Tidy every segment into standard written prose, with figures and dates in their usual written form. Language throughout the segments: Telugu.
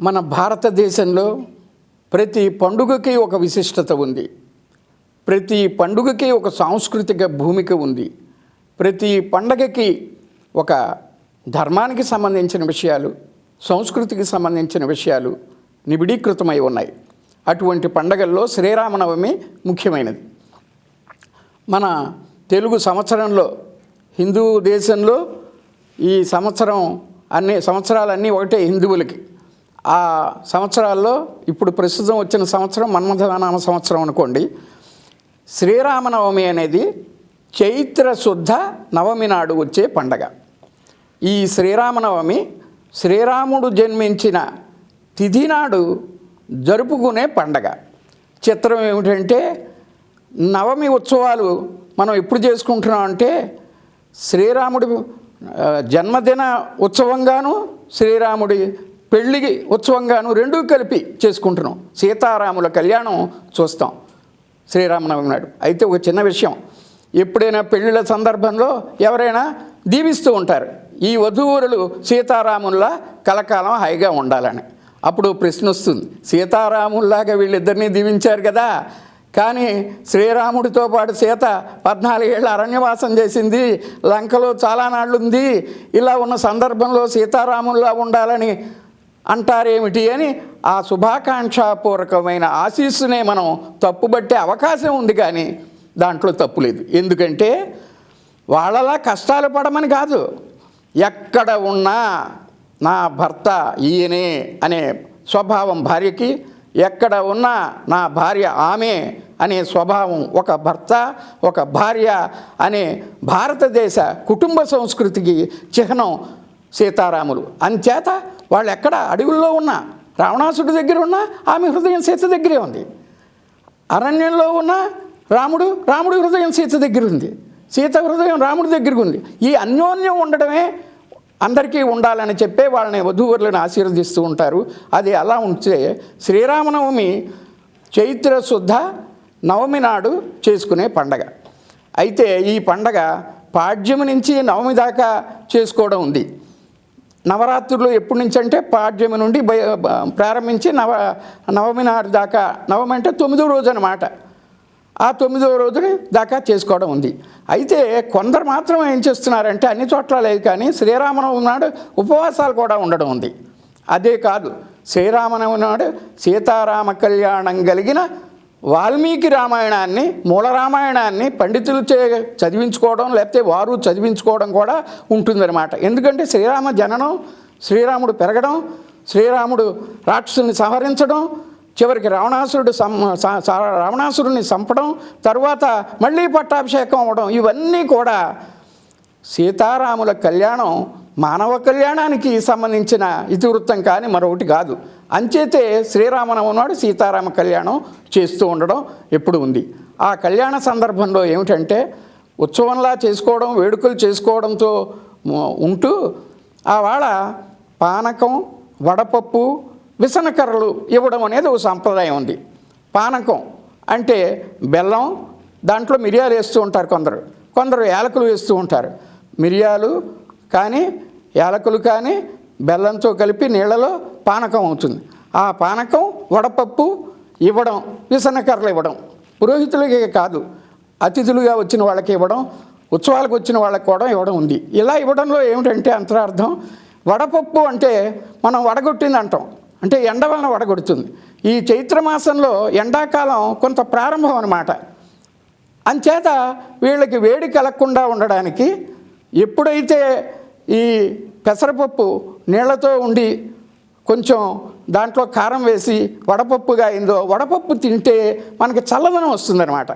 మన భారతదేశంలో ప్రతి పండుగకి ఒక విశిష్టత ఉంది. ప్రతి పండుగకి ఒక సాంస్కృతిక భూమిక ఉంది. ప్రతి పండగకి ఒక ధర్మానికి సంబంధించిన విషయాలు, సంస్కృతికి సంబంధించిన విషయాలు నిబిడీకృతమై ఉన్నాయి. అటువంటి పండగల్లో శ్రీరామనవమి ముఖ్యమైనది. మన తెలుగు సంవత్సరంలో, హిందూ దేశంలో ఈ సంవత్సరాలన్నీ ఒకటే హిందువులకి. ఆ సంవత్సరాల్లో ఇప్పుడు ప్రస్తుతం వచ్చిన సంవత్సరం మన్మథనామ సంవత్సరం అనుకోండి. శ్రీరామనవమి అనేది చైత్ర శుద్ధ నవమి నాడు వచ్చే పండగ. ఈ శ్రీరామనవమి శ్రీరాముడు జన్మించిన తిథి నాడు జరుపుకునే పండగ. చిత్రం ఏమిటంటే, నవమి ఉత్సవాలు మనం ఎప్పుడు చేసుకుంటున్నాం అంటే, శ్రీరాముడి జన్మదిన ఉత్సవంగాను శ్రీరాముడి పెళ్ళి ఉత్సవంగాను రెండూ కలిపి చేసుకుంటున్నాం. సీతారాముల కళ్యాణం చూస్తాం శ్రీరామనవమి నాడు. అయితే ఒక చిన్న విషయం, ఎప్పుడైనా పెళ్ళిళ్ళ సందర్భంలో ఎవరైనా దీవిస్తూ ఉంటారు, ఈ వధూవరులు సీతారాముల్లా కలకాలం హాయిగా ఉండాలని. అప్పుడు ప్రశ్న వస్తుంది, సీతారాముల్లాగా వీళ్ళిద్దరినీ దీవించారు కదా, కానీ శ్రీరాముడితో పాటు సీత 14 ఏళ్ళ అరణ్యవాసం చేసింది, లంకలో చాలా నాళ్ళుంది, ఇలా ఉన్న సందర్భంలో సీతారాముల్లా ఉండాలని అంటారేమిటి అని ఆ శుభాకాంక్షాపూర్వకమైన ఆశీస్సునే మనం తప్పుబట్టే అవకాశం ఉంది. కానీ దాంట్లో తప్పు లేదు. ఎందుకంటే వాళ్ళలా కష్టాలు పడమని కాదు, ఎక్కడ ఉన్నా నా భర్త ఈయనే అనే స్వభావం భార్యకి, ఎక్కడ ఉన్నా నా భార్య ఆమె అనే స్వభావం ఒక భర్త ఒక భార్య అనే భారతదేశ కుటుంబ సంస్కృతికి చిహ్నం సీతారాములు. అంచేత వాళ్ళు ఎక్కడ అడవుల్లో ఉన్నా, రావణాసుడి దగ్గర ఉన్నా ఆమె హృదయం సీత దగ్గరే ఉంది. అరణ్యంలో ఉన్న రాముడి హృదయం సీత దగ్గర ఉంది, సీత హృదయం రాముడి దగ్గర ఉంది. ఈ అన్యోన్యం ఉండడమే అందరికీ ఉండాలని చెప్పే వాళ్ళని వధూవరులను ఆశీర్వదిస్తూ ఉంటారు. అది అలా ఉంటే శ్రీరామనవమి చైత్ర శుద్ధ నవమి నాడు చేసుకునే పండగ. అయితే ఈ పండగ పాడ్యమి నుంచి నవమి దాకా చేసుకోవడం ఉంది. నవరాత్రులు ఎప్పటి నుంచి అంటే పాడ్యమి నుండి ప్రారంభించి నవమి నాడు దాకా, నవమి అంటే 9వ రోజు అన్నమాట, ఆ 9వ రోజుని దాకా చేసుకోవడం ఉంది. అయితే కొందరు మాత్రం ఏం చేస్తున్నారంటే, అన్ని చోట్ల లేదు కానీ శ్రీరామనవమి నాడు ఉపవాసాలు కూడా ఉండడం ఉంది. అదే కాదు, శ్రీరామనవమి నాడు సీతారామ కళ్యాణం కలిగిన వాల్మీకి రామాయణాన్ని, మూల రామాయణాన్ని పండితులు చదివించుకోవడం, లేకపోతే వారు చదివించుకోవడం కూడా ఉంటుందన్నమాట. ఎందుకంటే శ్రీరామ జననం, శ్రీరాముడు పెరగడం, శ్రీరాముడు రాక్షసుని సంహరించడం, చివరికి రావణాసురుడిని చంపడం, తర్వాత మళ్ళీ పట్టాభిషేకం అవ్వడం, ఇవన్నీ కూడా సీతారాముల కళ్యాణం మానవ కళ్యాణానికి సంబంధించిన ఇతివృత్తం కానీ మరొకటి కాదు. అంచేతే శ్రీరామనవమి నాడు సీతారామ కళ్యాణం చేస్తూ ఉండడం ఎప్పుడు ఉంది. ఆ కళ్యాణ సందర్భంలో ఏమిటంటే, ఉత్సవంలా చేసుకోవడం, వేడుకలు చేసుకోవడంతో ఉంటూ ఆవాళ పానకం, వడపప్పు, విసనకర్రలు ఇవ్వడం అనేది ఒక సంప్రదాయం ఉంది. పానకం అంటే బెల్లం, దాంట్లో మిరియాలు వేస్తూ ఉంటారు కొందరు యాలకులు వేస్తూ ఉంటారు. మిరియాలు కానీ యాలకులు కానీ బెల్లంతో కలిపి నీళ్ళలో పానకం అవుతుంది. ఆ పానకం, వడపప్పు ఇవ్వడం, విసనకర్రలు ఇవ్వడం పురోహితులకే కాదు, అతిథులుగా వచ్చిన వాళ్ళకి ఇవ్వడం, ఉత్సవాలకు వచ్చిన వాళ్ళకి కూడా ఇవ్వడం ఉంది. ఇలా ఇవ్వడంలో ఏమిటంటే అంతరార్థం, వడపప్పు అంటే మనం వడగొట్టింది అంటాం, అంటే ఎండ వలన వడగొడుతుంది. ఈ చైత్రమాసంలో ఎండాకాలం కొంత ప్రారంభం అన్నమాట. అంచేత వీళ్ళకి వేడి కలగకుండా ఉండడానికి ఎప్పుడైతే ఈ పెసరపప్పు నీళ్లతో ఉండి కొంచెం దాంట్లో కారం వేసి వడపప్పుగా అయిందో, వడపప్పు తింటే మనకి చల్లదనం వస్తుందన్నమాట.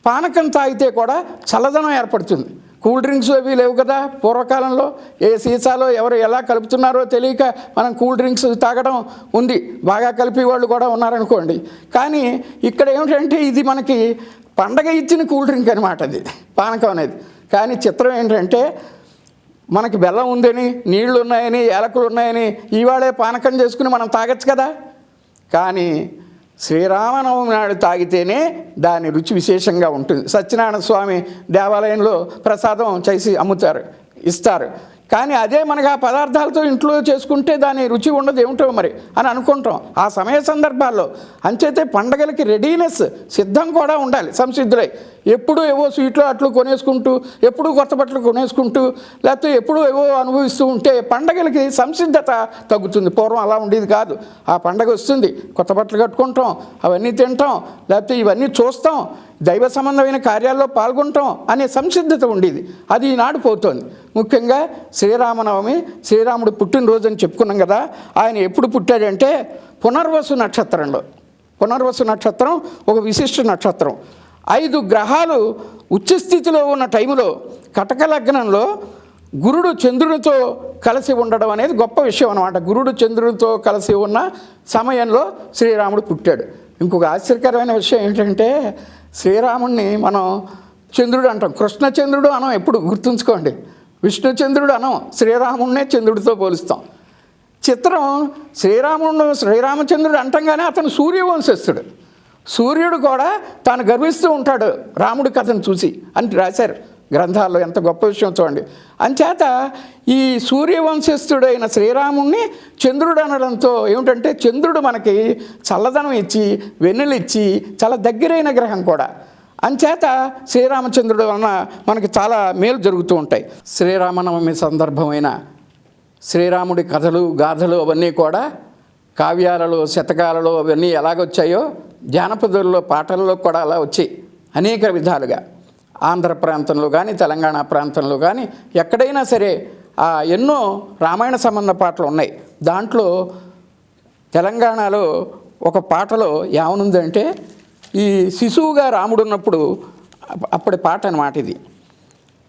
పానకం తాగితే కూడా చల్లదనం ఏర్పడుతుంది. కూల్ డ్రింక్స్ అవి లేవు కదా పూర్వకాలంలో, ఏ సీసాలో ఎవరు ఎలా కలుపుతున్నారో తెలియక మనం కూల్ డ్రింక్స్ తాగడం ఉంది, బాగా కలిపి వాళ్ళు కూడా ఉన్నారనుకోండి. కానీ ఇక్కడ ఏమిటంటే ఇది మనకి పండగ ఇచ్చిన కూల్ డ్రింక్ అనమాట అది పానకం అనేది. కానీ చిత్రం ఏంటంటే, మనకి బెల్లం ఉందని, నీళ్లు ఉన్నాయని, యాలకులు ఉన్నాయని ఇవాళే పానకం చేసుకుని మనం తాగొచ్చు కదా. కానీ శ్రీరామనవమి నాడు తాగితేనే దాని రుచి విశేషంగా ఉంటుంది. సత్యనారాయణ స్వామి దేవాలయంలో ప్రసాదం చేసి ఇస్తారు. కానీ అదే మనకు ఆ పదార్థాలతో ఇంట్లో చేసుకుంటే దాని రుచి ఉండదు ఏమిటో మరి అని అనుకుంటాం ఆ సమయ సందర్భాల్లో. అంచేతే పండగలకి రెడీనెస్ సిద్ధం కూడా ఉండాలి, సంసిద్ధులై. ఎప్పుడూ ఏవో స్వీట్లు అట్లు కొనేసుకుంటూ, ఎప్పుడూ కొత్త బట్టలు కొనేసుకుంటూ, లేకపోతే ఎప్పుడూ ఏవో అనుభవిస్తూ ఉంటే పండగలకి సంసిద్ధత తగ్గుతుంది. పూర్వం అలా ఉండేది కాదు. ఆ పండగ వస్తుంది, కొత్త బట్టలు కట్టుకుంటాం, అవన్నీ తింటాం, లేకపోతే ఇవన్నీ చూస్తాం, దైవ సంబంధమైన కార్యాల్లో పాల్గొంటాం అనే సంసిద్ధత ఉండేది. అది ఈనాడు పోతోంది. ముఖ్యంగా శ్రీరామనవమి, శ్రీరాముడు పుట్టినరోజు అని చెప్పుకున్నాం కదా. ఆయన ఎప్పుడు పుట్టాడంటే పునర్వసు నక్షత్రంలో. పునర్వసు నక్షత్రం ఒక విశిష్ట నక్షత్రం. 5 గ్రహాలు ఉచ్చస్థితిలో ఉన్న టైంలో కటక లగ్నంలో గురుడు చంద్రునితో కలిసి ఉండడం అనేది గొప్ప విషయం అన్నమాట. గురుడు చంద్రునితో కలిసి ఉన్న సమయంలో శ్రీరాముడు పుట్టాడు. ఇంకొక ఆశ్చర్యకరమైన విషయం ఏంటంటే శ్రీరాముడిని మనం చంద్రుడు అంటాం, కృష్ణచంద్రుడు అనం. ఎప్పుడు గుర్తుంచుకోండి, విష్ణుచంద్రుడు అనం, శ్రీరాముడినే చంద్రుడితో పోలుస్తాం. చిత్రం, శ్రీరామచంద్రుడు అంటంగానే అతను సూర్యవంశస్థుడు. సూర్యుడు కూడా తాను గర్విస్తూ ఉంటాడు రాముడి కథను చూసి అని రాశారు గ్రంథాల్లో. ఎంత గొప్ప విషయం చూడండి. అంచేత ఈ సూర్యవంశస్థుడైన శ్రీరాముణ్ణి చంద్రుడు అనడంతో ఏమిటంటే చంద్రుడు మనకి చల్లదనం ఇచ్చి, వెన్నెలు ఇచ్చి, చాలా దగ్గరైన గ్రహం కూడా. అంచేత శ్రీరామచంద్రుడు వలన మనకి చాలా మేలు జరుగుతూ ఉంటాయి. శ్రీరామనవమి సందర్భమైన శ్రీరాముడి కథలు, గాథలు అవన్నీ కూడా కావ్యాలలో, శతకాలలో అవన్నీ ఎలాగొచ్చాయో జానపదుల్లో, పాటల్లో కూడా అలా వచ్చాయి అనేక విధాలుగా. ఆంధ్ర ప్రాంతంలో కానీ, తెలంగాణ ప్రాంతంలో కానీ ఎక్కడైనా సరే ఎన్నో రామాయణ సంబంధ పాటలు ఉన్నాయి. దాంట్లో తెలంగాణలో ఒక పాటలో ఏమనుందంటే, ఈ శిశువుగా రాముడు ఉన్నప్పుడు అప్పటి పాట అన్నమాట ఇది.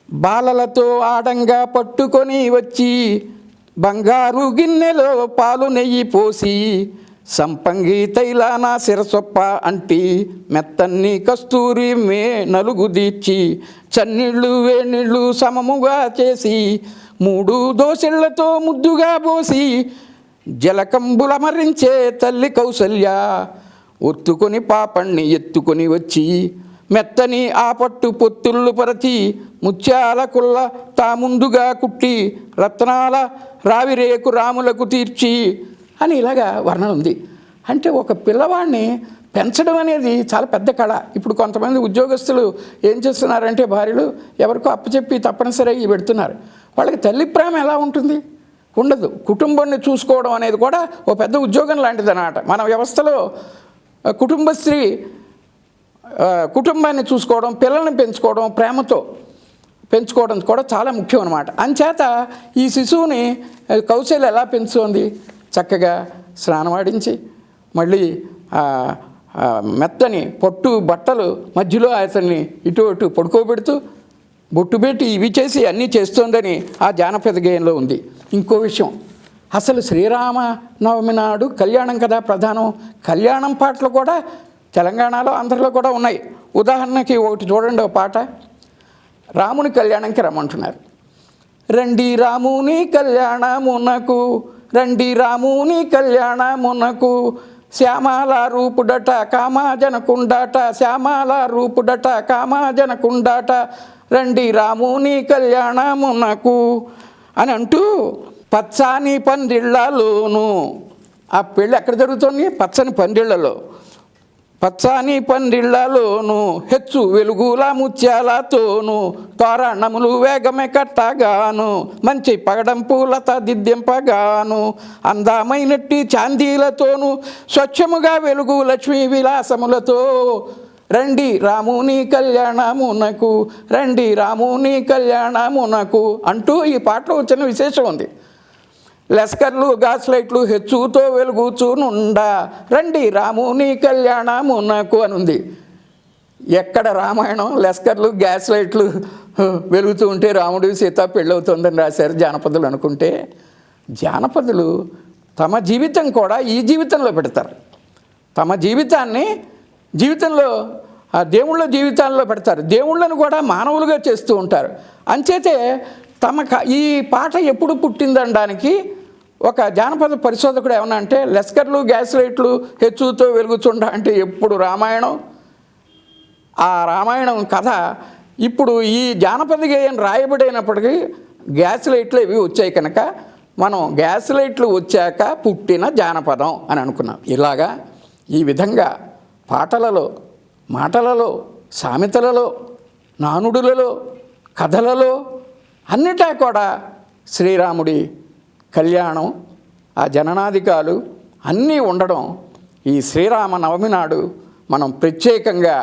బాలలతో ఆడంగా పట్టుకొని వచ్చి బంగారు గిన్నెలో పాలు నెయ్యి పోసి సంపంగి తైలాన శిరసొప్ప అంటి మెత్తన్ని కస్తూరి నలుగు దీర్చి చన్నీళ్ళు వేణీళ్ళు సమముగా చేసి 3 దోసెళ్లతో ముద్దుగా పోసి జలకంబుల మరించే తల్లి కౌసల్య ఒత్తుకొని పాపణ్ణి ఎత్తుకొని వచ్చి మెత్తని ఆ పట్టు పొత్తుళ్ళు పరచి ముత్యాల కుల్ల తా ముందుగా కుట్టి రత్నాల రావిరేకు రాములకు తీర్చి అని ఇలాగా వర్ణన ఉంది. అంటే ఒక పిల్లవాడిని పెంచడం అనేది చాలా పెద్ద కళ. ఇప్పుడు కొంతమంది ఉద్యోగస్తులు ఏం చేస్తున్నారంటే భార్యలు ఎవరికో అప్పచెప్పి తప్పనిసరి పెడుతున్నారు. వాళ్ళకి తల్లి ప్రేమ ఎలా ఉంటుంది? ఉండదు. కుటుంబాన్ని చూసుకోవడం అనేది కూడా ఓ పెద్ద ఉద్యోగం లాంటిది అన్నమాట. మన వ్యవస్థలో కుటుంబ స్త్రీ కుటుంబాన్ని చూసుకోవడం, పిల్లల్ని పెంచుకోవడం, ప్రేమతో పెంచుకోవడం కూడా చాలా ముఖ్యం అన్నమాట. అంచేత ఈ శిశువుని కౌశల్య ఎలా పెంచుతోంది? చక్కగా స్నానమాడించి మళ్ళీ మెత్తని పొట్టు బట్టలు మధ్యలో అతన్ని ఇటు అటు పడుకోబెడుతూ బొట్టు పెట్టి ఇవి చేసి అన్నీ చేస్తోందని ఆ జానపద గేయంలో ఉంది. ఇంకో విషయం, అసలు శ్రీరామనవమి నాడు కళ్యాణం కదా ప్రధానం. కళ్యాణం పాటలు కూడా తెలంగాణలో, ఆంధ్రలో కూడా ఉన్నాయి. ఉదాహరణకి ఒకటి చూడండి, ఒక పాట రాముని కళ్యాణంకి రమ్మంటున్నారు. రండి రాముని కళ్యాణమునకు, రండి రాముని కళ్యాణమునకు, శ్యామాల రూపుడట కామాజనకుండాట, శ్యామాల రూపుడట కామాజనకుండాట, రండి రాముని కళ్యాణమునకు అని అంటూ పచ్చని పందిళ్లలోను. ఆ పెళ్ళి ఎక్కడ జరుగుతుంది? పచ్చని పందిళ్లలో. పచ్చని పందిళ్లలోను హెచ్చు వెలుగుల ముత్యాలతోను తోరణములు వేగమే కట్టగాను మంచి పగడం పూలత దిద్దింపగాను అందమైనట్టి చాందీలతోను స్వచ్ఛముగా వెలుగు లక్ష్మీ విలాసములతో రండి రాముని కళ్యాణమునకు, రండి రాముని కళ్యాణమునకు అంటూ ఈ పాటలో చిన్న విశేషం ఉంది. లస్కర్లు గ్యాస్ లైట్లు హెచ్చుతో వెలుగుచూనుండా రండి రాముని కళ్యాణమునకు అని ఉంది. ఎక్కడ రామాయణం లస్కర్లు గ్యాస్ లైట్లు వెలుగుతూ ఉంటే రాముడి సీత పెళ్ళవుతుందని రాశారు జానపదులు అనుకుంటే, జానపదులు తమ జీవితం కూడా ఈ జీవితంలో పెడతారు. తమ జీవితాన్ని జీవితంలో దేవుళ్ళ జీవితాల్లో పెడతారు. దేవుళ్ళను కూడా మానవులుగా చేస్తూ ఉంటారు. అంచేతే ఈ పాట ఎప్పుడు పుట్టిందనడానికి ఒక జానపద పరిశోధకుడు ఏమన్నా అంటే, లస్కర్లు గ్యాస్ లైట్లు హెచ్చుతో వెలుగుచుండ అంటే ఎప్పుడు రామాయణం. ఆ రామాయణం కథ ఇప్పుడు ఈ జానపద గేయం రాయబడినప్పటికీ గ్యాస్ లైట్లు ఇవి వచ్చాయి కనుక మనం గ్యాస్ లైట్లు వచ్చాక పుట్టిన జానపదం అని అనుకున్నాం. ఇలాగా ఈ విధంగా పాటలలో, మాటలలో, సామెతలలో, నానుడులలో, కథలలో అన్నిటా కూడా శ్రీరాముడి కళ్యాణం, ఆ జననాధికాలు అన్నీ ఉండడం ఈ శ్రీరామ నవమి నాడు మనం ప్రత్యేకంగా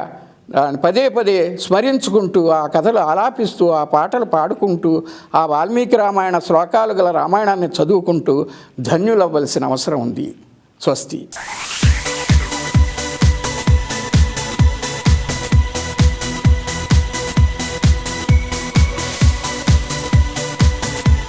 పదే పదే స్మరించుకుంటూ, ఆ కథలు ఆలాపిస్తూ, ఆ పాటలు పాడుకుంటూ, ఆ వాల్మీకి రామాయణ శ్లోకాలు గల రామాయణాన్ని చదువుకుంటూ ధన్యులవ్వాల్సిన అవసరం ఉంది. స్వస్తి.